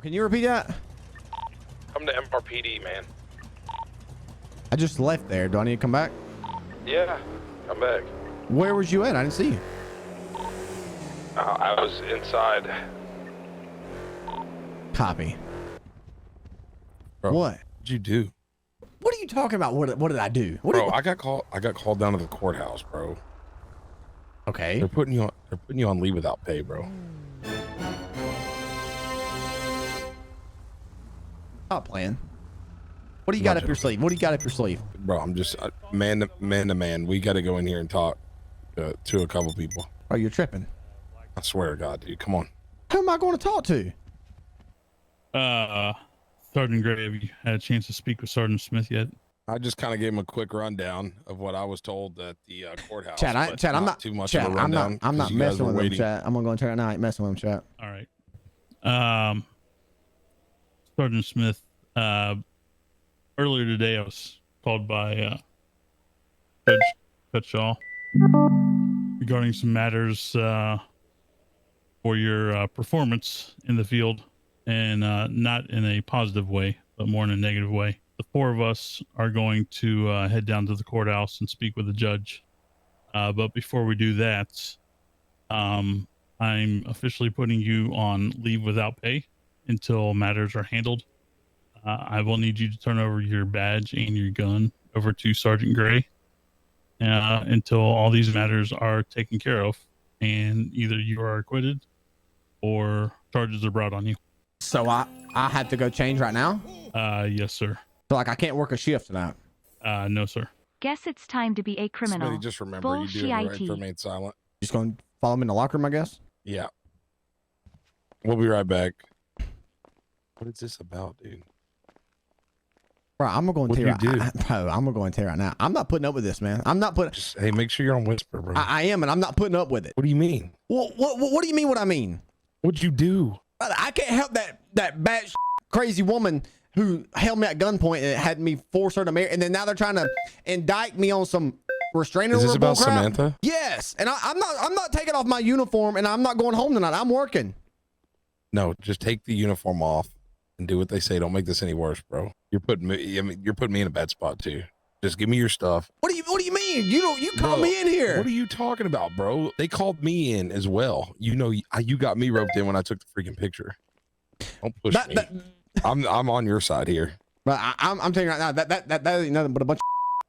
Can you repeat that? I'm the MRPD, man. I just left there. Do I need to come back? Yeah, come back. Where was you at? I didn't see you. I was inside. Copy. Bro, What? What'd you do? What are you talking about? What did I do? Bro, I got called down to the courthouse, bro. Okay. They're putting you on leave without pay, bro. Stop playing. What do you got up your sleeve? What do you got up your sleeve? Bro, I'm just man to man. We got to go in here and talk to a couple people. Oh, you're tripping. I swear to God, dude. Come on. Who am I going to talk to? Sergeant Gray, have you had a chance to speak with Sergeant Smith yet? I just kind of gave him a quick rundown of what I was told at the courthouse. Chad, I'm not too much Chad, of a rundown. I'm not messing with him, Chad. I'm gonna go and turn it. I ain't messing with him, Chad. All right. Sergeant Smith, earlier today I was called by Judge Cutshaw regarding some matters for your performance in the field, and not in a positive way, but more in a negative way. The four of us are going to head down to the courthouse and speak with the judge. But before we do that, I'm officially putting you on leave without pay until matters are handled. I will need you to turn over your badge and your gun over to Sergeant Gray until all these matters are taken care of, and either you are acquitted or charges are brought on you. So I have to go change right now? Yes, sir. So like I can't work a shift tonight? No, sir. Guess it's time to be a criminal. Smitty, just remember, you do have the right to remain silent. Just gonna follow me in the locker room, I guess? Yeah. We'll be right back. What is this about, dude? Bro, I'm gonna go and tell What'd you do? Bro, I'm gonna go and tell you right now. I'm not putting up with this, man. I'm not putting. Just, hey, make sure you're on whisper, bro. I am, and I'm not putting up with it. What do you mean? What do you mean? What I mean? What'd you do? Brother, I can't help that bad crazy woman who held me at gunpoint and had me force her to marry, and then now they're trying to indict me on some restraining order. Is this about bullcrap. Samantha? Yes, and I'm not taking off my uniform, and I'm not going home tonight. I'm working. No, just take the uniform off and do what they say. Don't make this any worse, bro. You're putting me in a bad spot too. Just give me your stuff. What do you mean? You called me in here. What are you talking about, bro? They called me in as well. You know, you got me roped in when I took the freaking picture. Don't push me. I'm on your side here. But I'm telling you right now that ain't nothing but a bunch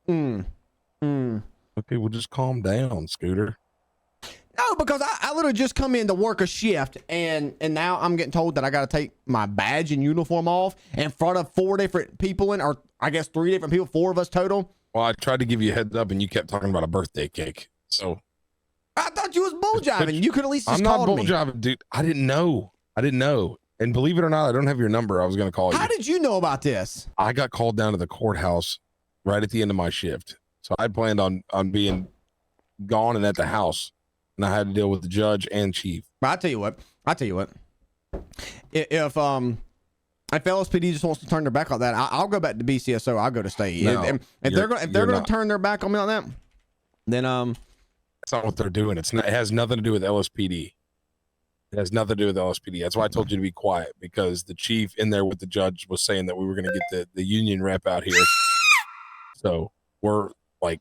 of Okay, well just calm down, Scooter. No, because I literally just come in to work a shift, and now I'm getting told that I got to take my badge and uniform off in front of 4 different people, or I guess 3 different people, 4 of us total. Well, I tried to give you a heads up, and you kept talking about a birthday cake. So I thought you was bull jiving. You could at least just I'm not called bull me. jiving, dude. I didn't know. And believe it or not, I don't have your number. I was going to call you. How did you know about this? I got called down to the courthouse right at the end of my shift. So I planned on being gone and at the house. And I had to deal with the judge and chief. But I'll tell you what. If LSPD just wants to turn their back on that, I'll go back to BCSO. I'll go to state. No, if they're going to turn their back on me on that, then that's not what they're doing. It has nothing to do with LSPD. It has nothing to do with LSPD. That's why I told you to be quiet, because the chief in there with the judge was saying that we were going to get the union rep out here. So we're like,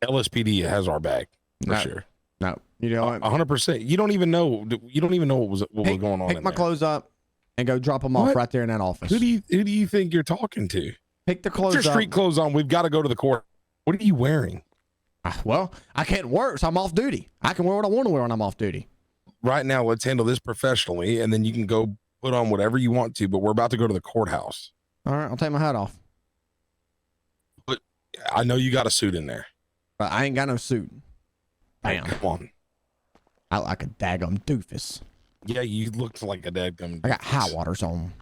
LSPD has our back for sure. No, you know, 100%. You don't even know what was going on. Pick my clothes up and go drop them off right there in that office. Who do you think you're talking to? Pick the clothes up. Put your street clothes on. We've got to go to the court. What are you wearing? Well, I can't work, so I'm off duty. I can wear what I want to wear when I'm off duty. Right now, let's handle this professionally, and then you can go put on whatever you want to, but we're about to go to the courthouse. All right, I'll take my hat off. But I know you got a suit in there. But I ain't got no suit. Bam. Come on. I look like a daggum doofus. Yeah, you look like a daggum. I got high waters on.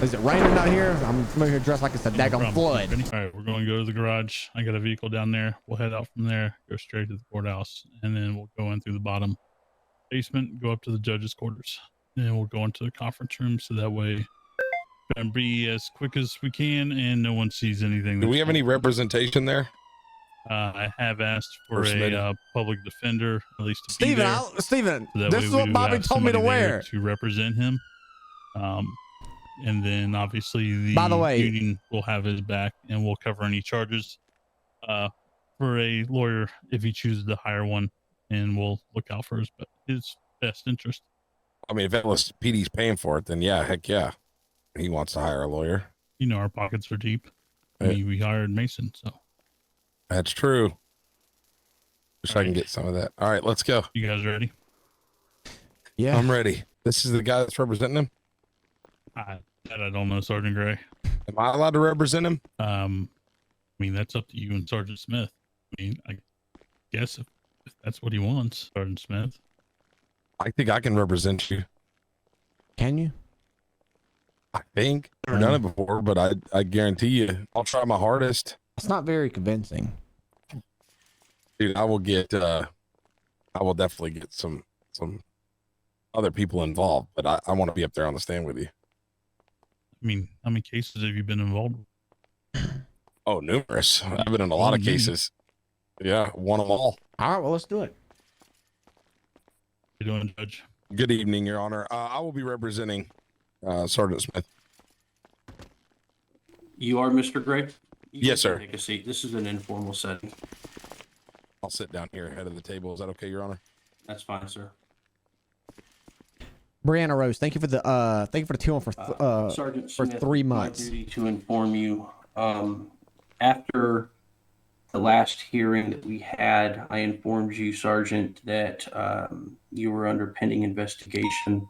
Is it raining out here? I'm here dressed like it's a daggum flood. All right, we're going to go to the garage. I got a vehicle down there. We'll head out from there, go straight to the courthouse, and then we'll go in through the bottom basement, go up to the judge's quarters, and we'll go into the conference room, so that way and be as quick as we can and no one sees anything. Do we have any representation there? I have asked for a public defender, at least to Steven, be there. Steven, So this is what Bobby told me to wear. To represent him. And then obviously the By the way- union will have his back and will cover any charges for a lawyer if he chooses to hire one, and we'll look out for his best interest. I mean, if LSPD's paying for it, then yeah, heck yeah. He wants to hire a lawyer. You know, our pockets are deep. I mean, we hired Mason, so. That's true. Wish All I can right. get some of that. All right, let's go. You guys ready? Yeah. I'm ready. This is the guy that's representing him. I don't know, Sergeant Gray. Am I allowed to represent him? I mean, that's up to you and Sergeant Smith. I mean, I guess if that's what he wants, Sergeant Smith. I think I can represent you. Can you? I think I've done it before, but I guarantee you, I'll try my hardest. It's not very convincing. Dude, I will definitely get some other people involved, but I want to be up there on the stand with you. I mean, how many cases have you been involved with? Oh, numerous. I've been in a lot of cases. Yeah, won them all. All right, well, let's do it. How you doing, Judge? Good evening, Your Honor. I will be representing Sergeant Smith. You are Mr. Gray? Yes, sir. Take a seat. This is an informal setting. I'll sit down here ahead of the table. Is that okay, Your Honor? That's fine, sir. Brianna Rose, thank you for the two for Sergeant for Smith, 3 it's my months. duty to inform you. After the last hearing that we had, I informed you, Sergeant, that you were under pending investigation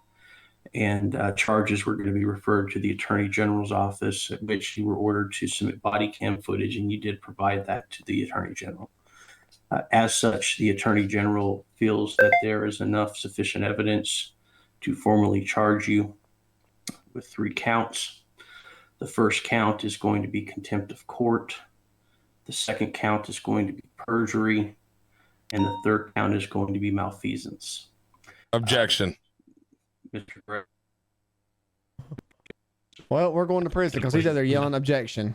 and charges were going to be referred to the Attorney General's office, at which you were ordered to submit body cam footage, and you did provide that to the Attorney General. As such, the Attorney General feels that there is enough sufficient evidence to formally charge you with 3 counts. The first count is going to be contempt of court. The second count is going to be perjury. And the third count is going to be malfeasance. Objection. Mr. Gray. Well, we're going to prison because he's out there yelling objection.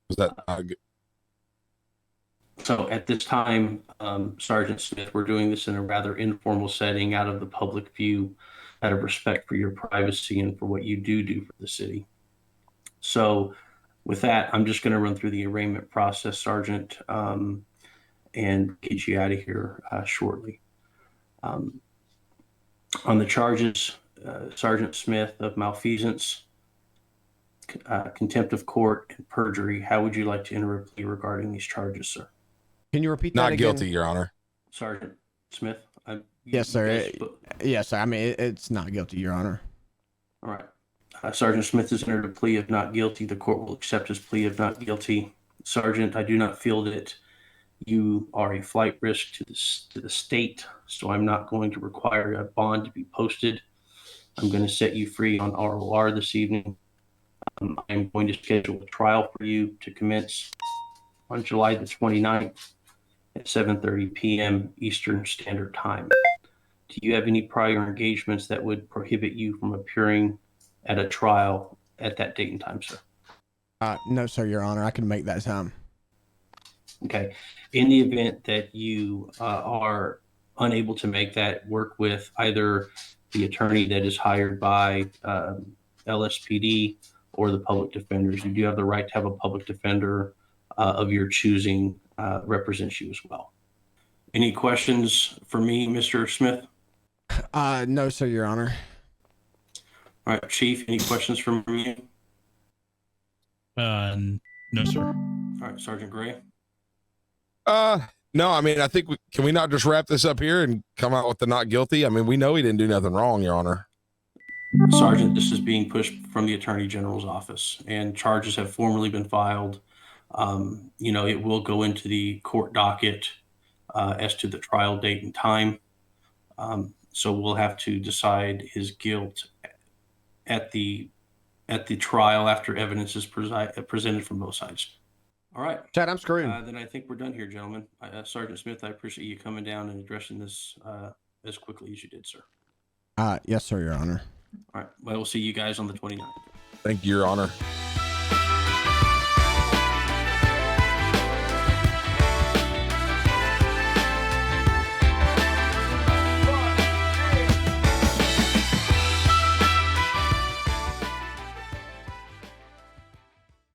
Was that good? So at this time, Sergeant Smith, we're doing this in a rather informal setting out of the public view, out of respect for your privacy and for what you do for the city. So with that, I'm just going to run through the arraignment process, Sergeant, and get you out of here shortly. On the charges, Sergeant Smith, of malfeasance, contempt of court, and perjury, how would you like to enter a plea regarding these charges, sir? Can you repeat that Not again? guilty, Your Honor. Sergeant Smith? Yes, sir. Yes, sir. I mean, it's not guilty, Your Honor. All right. Sergeant Smith has entered a plea of not guilty. The court will accept his plea of not guilty. Sergeant, I do not feel that you are a flight risk to the state, so I'm not going to require a bond to be posted. I'm going to set you free on ROR this evening. I'm going to schedule a trial for you to commence on July the 29th at 7:30 p.m. Eastern Standard Time. Do you have any prior engagements that would prohibit you from appearing at a trial at that date and time, sir? No, sir, Your Honor. I can make that time. Okay. In the event that you are unable to make that, work with either the attorney that is hired by LSPD or the public defenders. You do have the right to have a public defender of your choosing represent you as well. Any questions for me, Mr. Smith? No, sir, Your Honor. All right, Chief, any questions from you? No, sir. All right, Sergeant Gray. No, I mean, I think can we not just wrap this up here and come out with the not guilty? I mean, we know he didn't do nothing wrong, Your Honor. Sergeant, this is being pushed from the Attorney General's office, and charges have formally been filed. It will go into the court docket as to the trial date and time. So we'll have to decide his guilt at the trial after evidence is presented from both sides. All right. Chad, I'm screwed. Then I think we're done here, gentlemen. Sergeant Smith, I appreciate you coming down and addressing this as quickly as you did, sir. Yes, sir, Your Honor. All right. Well, we'll see you guys on the 29th. Thank you, Your Honor.